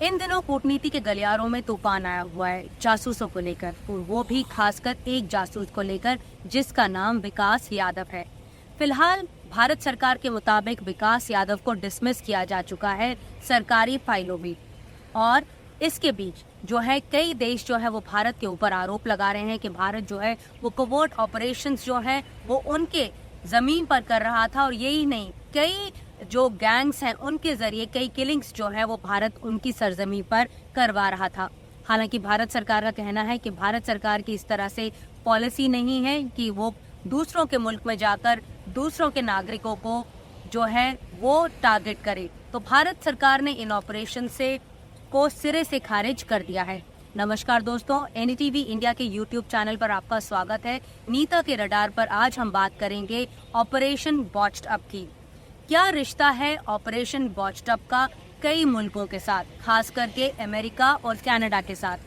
इन दिनों कूटनीति के गलियारों में तूफान आया हुआ है जासूसों को लेकर, और वो भी खासकर एक जासूस को लेकर जिसका नाम विकास यादव है। फिलहाल भारत सरकार के मुताबिक विकास यादव को डिसमिस किया जा चुका है सरकारी फाइलों में, और इसके बीच जो है कई देश जो है वो भारत के ऊपर आरोप लगा रहे हैं कि भारत जो है वो कोवर्ट ऑपरेशंस जो है वो उनके जमीन पर कर रहा था, और यही नहीं, कई जो गैंग्स हैं उनके जरिए कई किलिंग्स जो है वो भारत उनकी सरजमी पर करवा रहा था। हालांकि भारत सरकार का कहना है कि भारत सरकार की इस तरह से पॉलिसी नहीं है कि वो दूसरों के मुल्क में जाकर दूसरों के नागरिकों को जो है वो टारगेट करे। तो भारत सरकार ने इन ऑपरेशन को सिरे से खारिज कर दिया है। नमस्कार दोस्तों, एनडीटीवी इंडिया के यूट्यूब चैनल पर आपका स्वागत है। नीता के रडार पर आज हम बात करेंगे ऑपरेशन बॉच्ड अप की। क्या रिश्ता है ऑपरेशन बॉच्ड अप का कई मुल्कों के साथ, खास करके अमेरिका और कनाडा के साथ?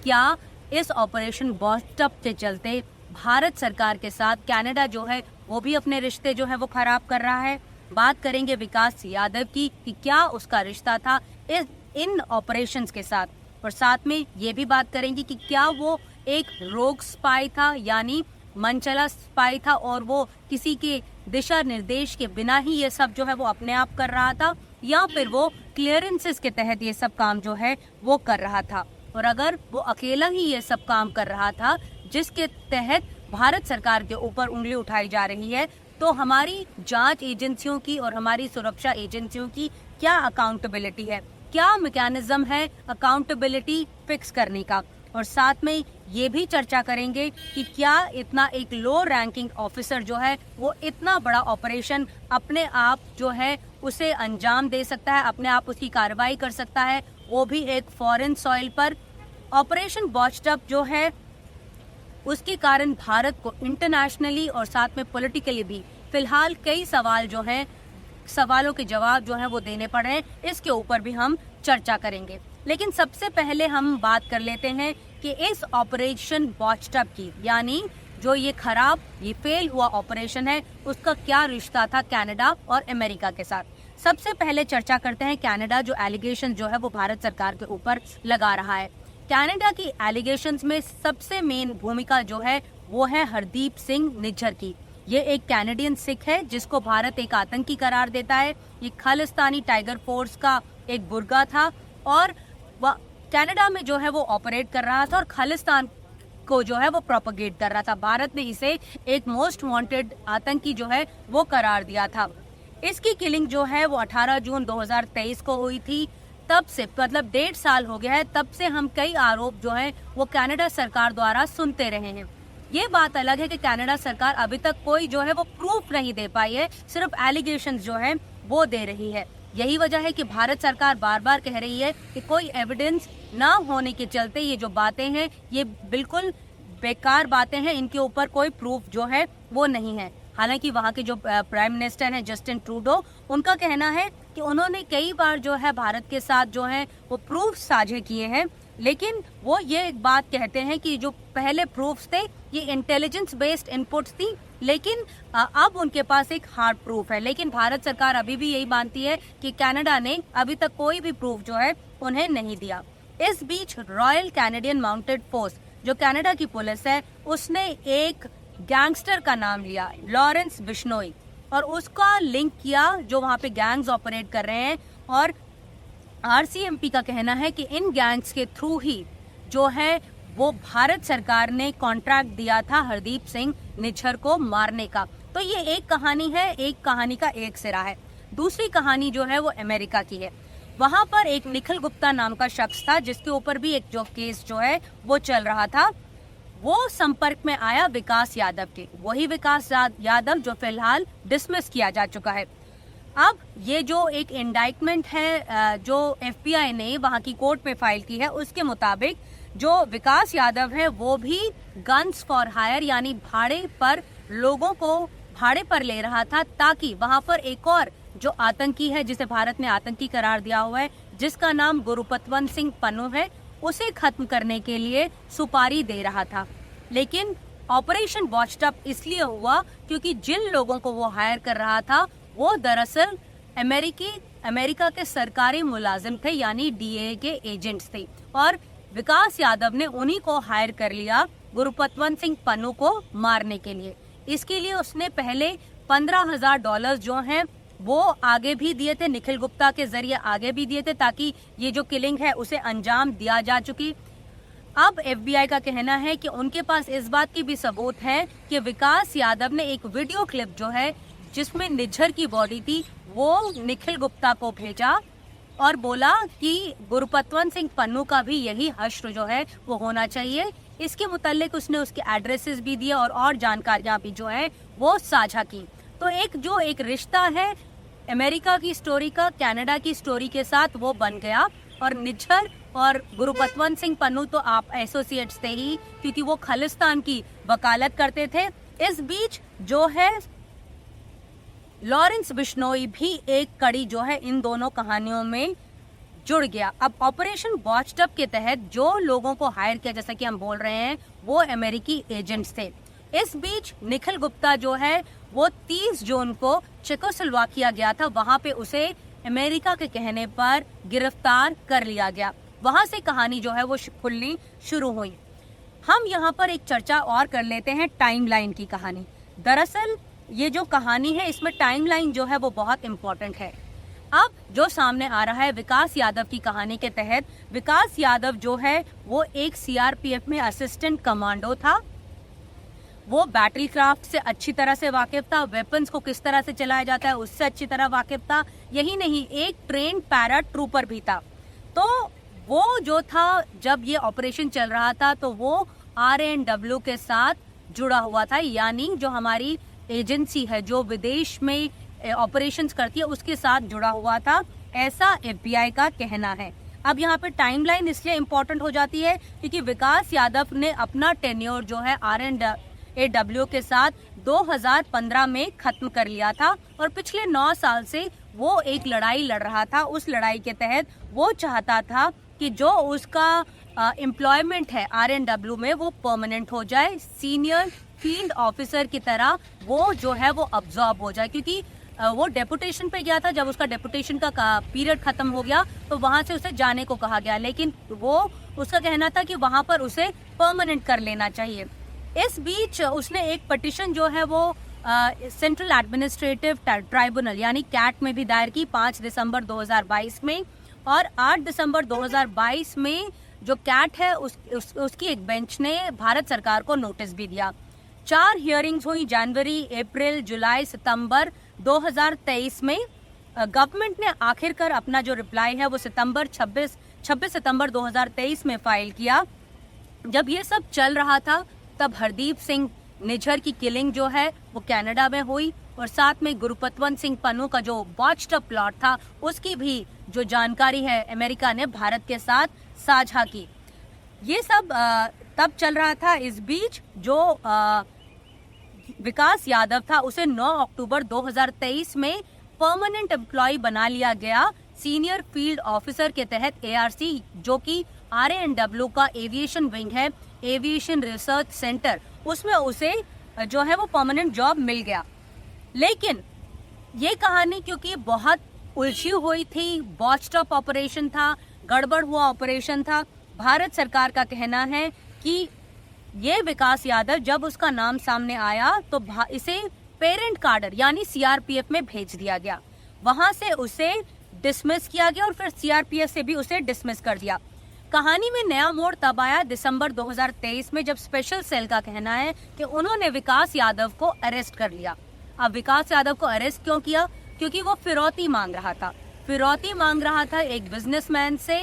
क्या इस ऑपरेशन बॉच्ड अप के चलते भारत सरकार के साथ कनाडा जो है वो भी अपने रिश्ते जो है वो खराब कर रहा है? बात करेंगे विकास यादव की कि क्या उसका रिश्ता था इन ऑपरेशंस के साथ, और साथ में ये भी बात करेंगे कि क्या वो एक रोग स्पाई था, यानी मनचला स्पाई था, और वो किसी के दिशा निर्देश के बिना ही ये सब जो है वो अपने आप कर रहा था, या फिर वो क्लियरेंसेस के तहत ये सब काम जो है वो कर रहा था। और अगर वो अकेला ही ये सब काम कर रहा था जिसके तहत भारत सरकार के ऊपर उंगली उठाई जा रही है, तो हमारी जांच एजेंसियों की और हमारी सुरक्षा एजेंसियों की क्या अकाउंटेबिलिटी है, क्या मैकेनिज्म है अकाउंटेबिलिटी फिक्स करने का? और साथ में ये भी चर्चा करेंगे कि क्या इतना एक लो रैंकिंग ऑफिसर जो है वो इतना बड़ा ऑपरेशन अपने आप जो है उसे अंजाम दे सकता है, अपने आप उसकी कार्रवाई कर सकता है, वो भी एक फॉरेन सॉइल पर। ऑपरेशन बॉच्ड अप जो है उसके कारण भारत को इंटरनेशनली और साथ में पॉलिटिकली भी फिलहाल कई सवालों के जवाब जो है वो देने पड़ रहे हैं। इसके ऊपर भी हम चर्चा करेंगे, लेकिन सबसे पहले हम बात कर लेते हैं कि इस ऑपरेशन बॉच्ड अप की, यानी जो ये फेल हुआ ऑपरेशन है, उसका क्या रिश्ता था कनाडा और अमेरिका के साथ। सबसे पहले चर्चा करते हैं कनाडा जो एलिगेशन जो है वो भारत सरकार के ऊपर लगा रहा है। कनाडा की एलिगेशंस में सबसे मेन भूमिका जो है वो है हरदीप सिंह निज्जर की। ये एक कैनेडियन सिख है जिसको भारत एक आतंकी करार देता है। ये खालिस्तानी टाइगर फोर्स का एक बुर्गा था, और वह कनाडा में जो है वो ऑपरेट कर रहा था और खालिस्तान को जो है वो प्रोपगेट कर रहा था। भारत ने इसे एक मोस्ट वांटेड आतंकी जो है वो करार दिया था। इसकी किलिंग जो है वो 18 जून 2023 को हुई थी। तब से मतलब 1.5 साल हो गया है, तब से हम कई आरोप जो है वो कनाडा सरकार द्वारा सुनते रहे हैं। ये बात अलग है कि कनाडा सरकार अभी तक कोई जो है वो प्रूफ नहीं दे पाई है, सिर्फ एलिगेशंस जो है वो दे रही है। यही वजह है कि भारत सरकार बार बार कह रही है कि कोई एविडेंस ना होने के चलते ये जो बातें हैं ये बिल्कुल बेकार बातें हैं, इनके ऊपर कोई प्रूफ जो है वो नहीं है। हालांकि वहाँ के जो प्राइम मिनिस्टर हैं जस्टिन ट्रूडो, उनका कहना है कि उन्होंने कई बार जो है भारत के साथ जो है वो प्रूफ साझे किए हैं, लेकिन वो ये एक बात कहते हैं कि जो पहले प्रूफ्स थे ये इंटेलिजेंस बेस्ड इनपुट्स थी, लेकिन अब उनके पास एक हार्ड प्रूफ है। लेकिन भारत सरकार अभी भी यही मानती है कि कनाडा ने अभी तक कोई भी प्रूफ जो है उन्हें नहीं दिया। इस बीच रॉयल कैनेडियन माउंटेड फोर्स जो कनाडा की पुलिस है, उसने एक गैंगस्टर का नाम लिया, लॉरेंस बिश्नोई, और उसका लिंक किया जो वहाँ पे गैंग्स ऑपरेट कर रहे हैं। और आरसीएमपी का कहना है कि इन गैंग्स के थ्रू ही जो है वो भारत सरकार ने कॉन्ट्रैक्ट दिया था हरदीप सिंह निज्जर को मारने का। तो ये एक कहानी है, एक कहानी का एक सिरा है। दूसरी कहानी जो है वो अमेरिका की है। वहां पर एक निखिल गुप्ता नाम का शख्स था जिसके ऊपर भी एक जो केस जो है वो चल रहा था। वो संपर्क में आया विकास यादव के, वही विकास यादव जो फिलहाल डिसमिस किया जा चुका है। अब ये जो एक इंडाइटमेंट है जो एफबीआई ने वहां की कोर्ट में फाइल की है, उसके मुताबिक जो विकास यादव है वो भी गन्स फॉर हायर यानी भाड़े पर लोगों को भाड़े पर ले रहा था, ताकि वहां पर एक और जो आतंकी है जिसे भारत ने आतंकी करार दिया हुआ है, जिसका नाम गुरुपतवंत सिंह पन्नू है, उसे खत्म करने के लिए सुपारी दे रहा था। लेकिन ऑपरेशन बॉच्ड अप इसलिए हुआ क्योंकि जिन लोगों को वो हायर कर रहा था वो दरअसल अमेरिकी अमेरिका के सरकारी मुलाजिम थे, यानी डीए के एजेंट्स थे, और विकास यादव ने उन्हीं को हायर कर लिया गुरुपतवंत सिंह पन्नू को मारने के लिए। इसके लिए उसने पहले $15,000 जो हैं वो आगे भी दिए थे, निखिल गुप्ता के जरिए आगे भी दिए थे, ताकि ये जो किलिंग है उसे अंजाम दिया जा चुकी। अब एफबीआई का कहना है कि उनके पास इस बात की भी सबूत है कि विकास यादव ने एक वीडियो क्लिप जो है जिसमें निज्जर की बॉडी थी वो निखिल गुप्ता को भेजा और बोला कि गुरुपतवंत सिंह पन्नू का भी यही हश्र जो है वो होना चाहिए। इसके मुतालिक उसने उसके एड्रेसेस भी दिए और जानकारियां भी जो है वो साझा की। तो एक रिश्ता है अमेरिका की स्टोरी का कनाडा की स्टोरी के साथ वो बन गया, और निज्जर और गुरुपतवंत सिंह पन्नू तो आप एसोसिएट्स थे ही, क्योंकि वो खालिस्तान की वकालत करते थे। इस बीच जो है लॉरेंस बिश्नोई भी एक कड़ी जो है इन दोनों कहानियों में जुड़ गया। अब ऑपरेशन वॉचटॉप के तहत जो लोगों को हायर किया, जैसा कि हम बोल रहे हैं, वो अमेरिकी एजेंट्स थे। इस बीच निखिल गुप्ता जो है वो 30 जून को चेकोस्लोवाकिया गया था, वहां पे उसे अमेरिका के कहने पर गिरफ्तार कर लिया गया। वहां से कहानी जो है वो खुलनी शुरू हुई। हम यहाँ पर एक चर्चा और कर लेते हैं टाइमलाइन की कहानी। दरअसल ये जो कहानी है इसमें टाइमलाइन जो है वो बहुत इम्पोर्टेंट है। अब जो सामने आ रहा है विकास यादव की कहानी के तहत, विकास यादव जो है वो एक सीआरपीएफ में असिस्टेंट कमांडो था। वो बैटल क्राफ्ट से अच्छी तरह से वाकिफ था, वेपन्स को किस तरह से चलाया जाता है उससे अच्छी तरह वाकिफ था। यही नहीं, एक ट्रेन पैरा ट्रूपर भी था। तो वो जो था, जब ये ऑपरेशन चल रहा था तो वो RNW के साथ जुड़ा हुआ था, यानी जो हमारी एजेंसी है जो विदेश में ऑपरेशंस करती है उसके साथ जुड़ा हुआ था, ऐसा FBI का कहना है। अब यहाँ पे टाइमलाइन इसलिए इम्पोर्टेंट हो जाती है क्योंकि विकास यादव ने अपना टेन्योर जो है RNW के साथ 2015 में खत्म कर लिया था, और पिछले 9 साल से वो एक लड़ाई लड़ रहा था। उस लड़ाई के तहत वो चाहता था कि जो उसका एम्प्लॉयमेंट है RNW में वो परमानेंट हो जाए, सीनियर फील्ड ऑफिसर की तरह वो जो है वो अब्जॉर्ब हो जाए, क्योंकि वो डेपुटेशन पे गया था। जब उसका डेपुटेशन का पीरियड खत्म हो गया तो वहां से उसे जाने को कहा गया, लेकिन वो उसका कहना था कि वहां पर उसे परमानेंट कर लेना चाहिए। इस बीच उसने एक पिटीशन जो है वो सेंट्रल एडमिनिस्ट्रेटिव ट्राइब्यूनल यानी कैट में भी दायर की 5 दिसंबर 2022 में, और 8 दिसंबर 2022 में जो कैट है उसकी एक बेंच ने भारत सरकार को नोटिस भी दिया। 4 हियरिंग्स हुई जनवरी, अप्रैल, जुलाई, सितंबर 2023 में। गवर्नमेंट ने आखिरकार अपना जो रिप्लाई है वो 26 सितंबर 2023 में फाइल किया। जब ये सब चल रहा था तब हरदीप सिंह निज्जर की किलिंग जो है वो कनाडा में हुई, और साथ में गुरुपतवंत सिंह पन्नू का जो वॉचटॉप प्लॉट था उसकी भी जो जानकारी है अमेरिका ने भारत के साथ साझा की। ये सब तब चल रहा था। इस बीच जो विकास यादव था उसे 9 अक्टूबर 2023 में परमानेंट एम्प्लॉय बना लिया गया सीनियर फील्ड ऑफिसर के तहत ARC, जो कि RNW का एविएशन विंग है, एविएशन रिसर्च सेंटर, उसमें उसे जो है वो परमानेंट जॉब मिल गया। लेकिन ये कहानी क्योंकि बहुत उलझी हुई थी, वॉचटॉप ऑपरेशन था, गड़बड़ हुआ ऑपरेशन था, भारत सरकार का कहना है कि ये विकास यादव जब उसका नाम सामने आया तो इसे पेरेंट कार्डर यानी CRPF में भेज दिया गया। वहां से उसे डिसमिस किया गया और फिर CRPF से भी उसे डिसमिस कर दिया। कहानी में नया मोड़ तब आया दिसंबर 2023 में, जब स्पेशल सेल का कहना है कि उन्होंने विकास यादव को अरेस्ट कर लिया। अब विकास यादव को अरेस्ट क्यों किया? क्योंकि वो फिरौती मांग रहा था। फिरौती मांग रहा था एक बिजनेसमैन से,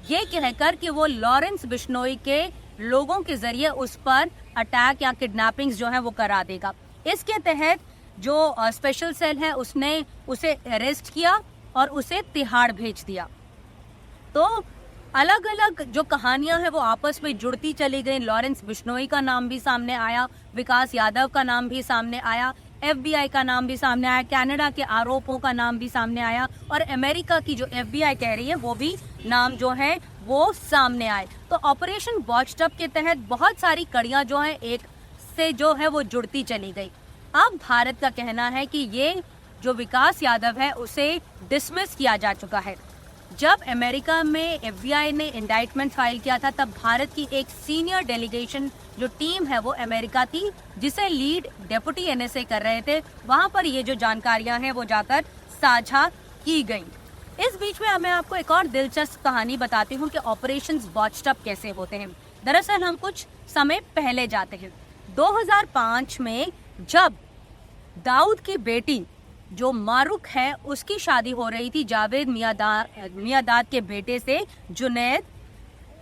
ये कहकर कि वो लॉरेंस बिश्नोई के लोगों के जरिए उस पर अटैक या किडनैपिंग्स जो है वो करा देगा। इसके तहत जो स्पेशल सेल है उसने उसे अरेस्ट किया और उसे तिहाड़ भेज दिया। तो अलग अलग जो कहानियां हैं वो आपस में जुड़ती चली गई। लॉरेंस बिश्नोई का नाम भी सामने आया, विकास यादव का नाम भी सामने आया, FBI का नाम भी सामने आया, कनाडा के आरोपों का नाम भी सामने आया, और अमेरिका की जो FBI कह रही है वो भी नाम जो है वो सामने आए। तो ऑपरेशन वॉचटॉप के तहत बहुत सारी कड़ियां जो है एक से जो है वो जुड़ती चली गई। अब भारत का कहना है कि ये जो विकास यादव है उसे डिसमिस किया जा चुका है। जब अमेरिका में FBI ने इंडाइटमेंट फाइल किया था तब भारत की एक सीनियर डेलीगेशन जो टीम है वो अमेरिका थी, जिसे लीड डेप्यूटी NSA कर रहे थे। वहां पर ये जो जानकारियां हैं वो जाकर साझा की गई। इस बीच में मैं आपको एक और दिलचस्प कहानी बताती हूँ कि ऑपरेशंस बॉच्ड अप कैसे होते हैं। दरअसल हम कुछ समय पहले जाते हैं। 2005 में जब दाऊद की बेटी जो मारूक है उसकी शादी हो रही थी जावेद मियादाद के बेटे से जुनैद,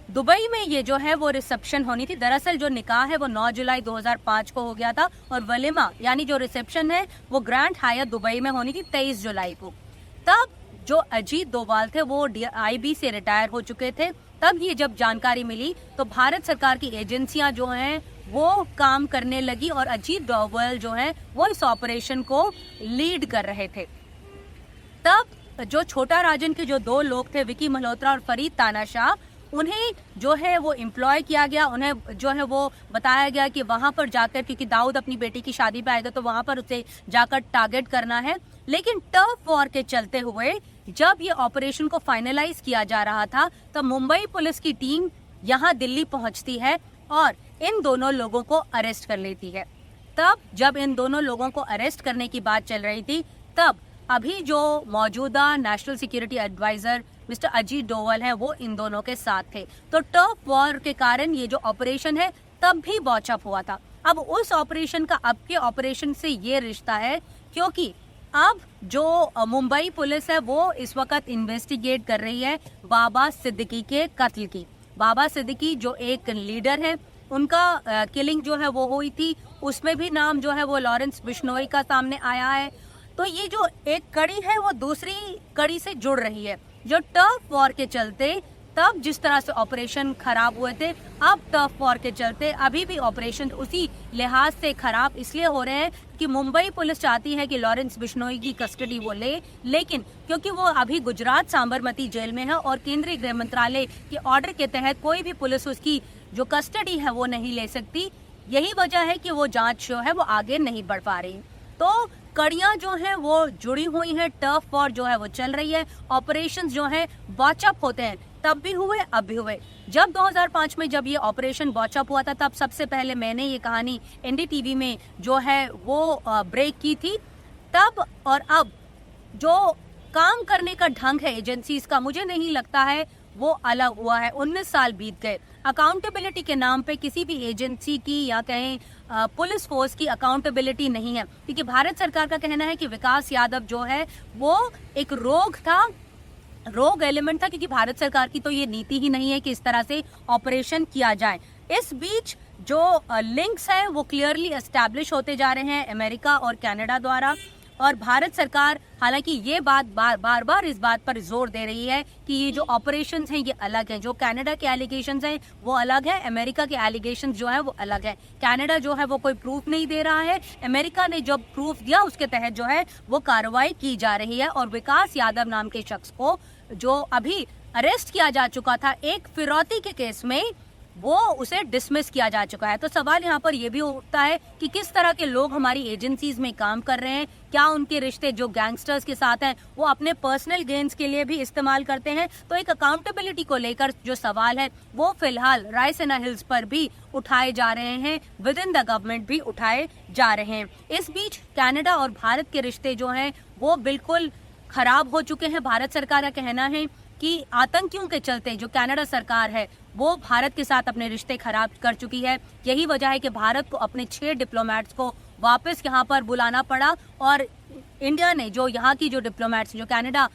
दुबई में ये जो है वो रिसेप्शन होनी थी। दरअसल जो निकाह है वो 9 जुलाई 2005 को हो गया था और वलीमा यानी जो रिसेप्शन है वो ग्रैंड हायत दुबई में होनी थी 23 जुलाई को। तब जो अजीत डोभाल थे वो IB से रिटायर हो चुके थे। तब ये जब जानकारी मिली तो भारत सरकार की एजेंसियां जो हैं वो काम करने लगी और अजीत डोभाल जो हैं वो इस ऑपरेशन को लीड कर रहे थे। तब जो छोटा राजन के जो 2 लोग थे, विकी मल्होत्रा और फरीद तानाशाह, उन्हें जो है वो एम्प्लॉय किया गया। उन्हें जो है वो बताया गया कि वहां पर जाकर, क्योंकि दाऊद अपनी बेटी की शादी पे आए थे तो वहां पर उसे जाकर टारगेट करना है। लेकिन टर्फ वॉर के चलते हुए जब ये ऑपरेशन को फाइनलाइज किया जा रहा था तब मुंबई पुलिस की टीम यहाँ दिल्ली पहुंचती है और इन दोनों लोगों को अरेस्ट कर लेती है। तब जब इन दोनों लोगों को अरेस्ट करने की बात चल रही थी तब अभी जो मौजूदा national security adviser mister Ajit Doval है वो इन दोनों के साथ थे। तो टर्फ वॉर के कारण ये जो ऑपरेशन है तब भी बॉचअप हुआ था। अब उस ऑपरेशन का अब के ऑपरेशन से ये रिश्ता है क्योंकि अब जो मुंबई पुलिस है वो इस वक्त इन्वेस्टिगेट कर रही है बाबा सिद्दीकी के कत्ल की। बाबा सिद्दीकी जो एक लीडर है, उनका किलिंग जो है वो हुई थी, उसमें भी नाम जो है वो लॉरेंस बिश्नोई का सामने आया है। तो ये जो एक कड़ी है वो दूसरी कड़ी से जुड़ रही है। जो टर्फ वॉर के चलते तब जिस तरह से ऑपरेशन खराब हुए थे, अब टर्फ वॉर के चलते अभी भी ऑपरेशन उसी लिहाज से खराब इसलिए हो रहे हैं कि मुंबई पुलिस चाहती है कि लॉरेंस बिश्नोई की कस्टडी वो ले, लेकिन क्योंकि वो अभी गुजरात साबरमती जेल में है और केंद्रीय गृह मंत्रालय के ऑर्डर के तहत कोई भी पुलिस उसकी जो कस्टडी है वो नहीं ले सकती। यही वजह है कि वो जांच जो है वो आगे नहीं बढ़ पा रही। तो कड़ियां जो हैं वो जुड़ी हुई हैं, टर्फ वॉर जो है वो चल रही है, ऑपरेशंस जो हैं बॉचअप होते हैं, तब भी हुए अब भी हुए। जब 2005 में जब ये ऑपरेशन बॉचअप हुआ था तब सबसे पहले मैंने ये कहानी NDTV में जो है वो ब्रेक की थी। तब और अब जो काम करने का ढंग है एजेंसीज का, मुझे नहीं लगता है वो अलग हुआ है। 19 साल बीत गए। अकाउंटेबिलिटी के नाम पे किसी भी एजेंसी की या कहें पुलिस फोर्स की अकाउंटेबिलिटी नहीं है, क्योंकि भारत सरकार का कहना है कि विकास यादव जो है वो एक रोग एलिमेंट था, क्योंकि भारत सरकार की तो ये नीति ही नहीं है कि इस तरह से ऑपरेशन किया जाए। इस बीच जो लिंक्स हैं वो क्लियरली एस्टैब्लिश होते जा रहे हैं अमेरिका और कनाडा द्वारा, और भारत सरकार हालांकि ये बात बार बार इस बात पर जोर दे रही है कि ये जो ऑपरेशंस हैं ये अलग हैं। जो कनाडा के एलिगेशंस हैं वो अलग है, अमेरिका के एलिगेशंस जो है वो अलग है। कनाडा जो है वो कोई प्रूफ नहीं दे रहा है, अमेरिका ने जब प्रूफ दिया उसके तहत जो है वो कार्रवाई की जा रही है। और विकास यादव नाम के शख्स को जो अभी अरेस्ट किया जा चुका था एक फिरौती के केस में, वो उसे डिसमिस किया जा चुका है। तो सवाल यहाँ पर यह भी उठता है कि किस तरह के लोग हमारी एजेंसीज में काम कर रहे हैं, क्या उनके रिश्ते जो गैंगस्टर्स के साथ हैं वो अपने पर्सनल गेन्स के लिए भी इस्तेमाल करते हैं। तो एक अकाउंटेबिलिटी को लेकर जो सवाल है वो फिलहाल रायसीना हिल्स पर भी उठाए जा रहे हैं, विद इन द गवर्नमेंट भी उठाए जा रहे हैं। इस बीच कनाडा और भारत के रिश्ते जो हैं वो बिल्कुल खराब हो चुके हैं। भारत सरकार का कहना है कि आतंकियों के चलते जो कनाडा सरकार है वो भारत के साथ अपने रिश्ते खराब कर चुकी है। यही वजह है कि भारत को अपने 6 डिप्लोमेट्स को वापस यहाँ पर बुलाना पड़ा और इंडिया ने जो यहाँ की जो डिप्लोमेट्स जो कनाडा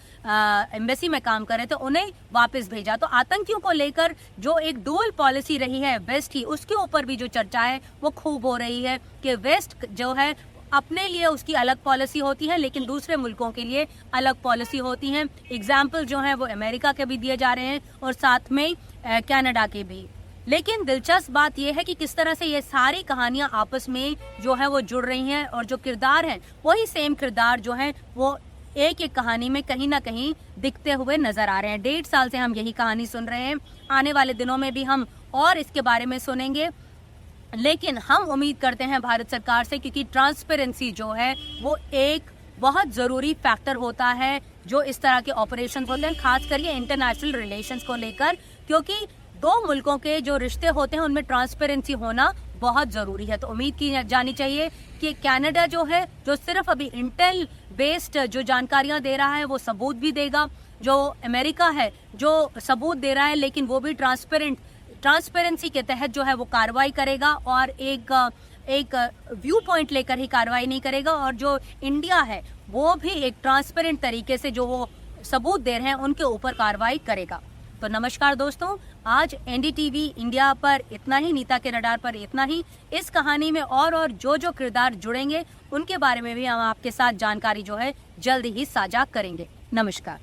एम्बेसी में काम कर रहे थे उन्हें वापस भेजा। तो आतंकियों को लेकर जो एक डुअल पॉलिसी रही है वेस्ट की, उसके ऊपर भी जो चर्चा है वो खूब हो रही है कि वेस्ट जो है अपने लिए उसकी अलग पॉलिसी होती है लेकिन दूसरे मुल्कों के लिए अलग पॉलिसी होती है। एग्जाम्पल जो है वो अमेरिका के भी दिए जा रहे हैं और साथ में कनाडा के भी। लेकिन दिलचस्प बात यह है कि किस तरह से ये सारी कहानियां आपस में जो है वो जुड़ रही हैं और जो किरदार हैं वही सेम किरदार जो हैं वो एक एक कहानी में कहीं ना कहीं दिखते हुए नजर आ रहे हैं। 1.5 साल से हम यही कहानी सुन रहे हैं, आने वाले दिनों में भी हम और इसके बारे में सुनेंगे। लेकिन हम उम्मीद करते हैं भारत सरकार से, क्योंकि ट्रांसपेरेंसी जो है वो एक बहुत ज़रूरी फैक्टर होता है जो इस तरह के ऑपरेशन होते हैं, खास करके इंटरनेशनल रिलेशंस को लेकर, क्योंकि दो मुल्कों के जो रिश्ते होते हैं उनमें ट्रांसपेरेंसी होना बहुत ज़रूरी है। तो उम्मीद की जानी चाहिए कि कनाडा जो है, जो सिर्फ अभी इंटेल बेस्ड जो जानकारियां दे रहा है वो सबूत भी देगा, जो अमेरिका है जो सबूत दे रहा है लेकिन वो भी ट्रांसपेरेंसी के तहत जो है वो कार्रवाई करेगा और एक व्यू पॉइंट लेकर ही कार्रवाई नहीं करेगा, और जो इंडिया है वो भी एक ट्रांसपेरेंट तरीके से जो वो सबूत दे रहे हैं उनके ऊपर कार्रवाई करेगा। तो नमस्कार दोस्तों, आज एनडीटीवी इंडिया पर इतना ही, नीता के रडार पर इतना ही। इस कहानी में और जो किरदार जुड़ेंगे उनके बारे में भी हम आपके साथ जानकारी जो है जल्द ही साझा करेंगे। नमस्कार।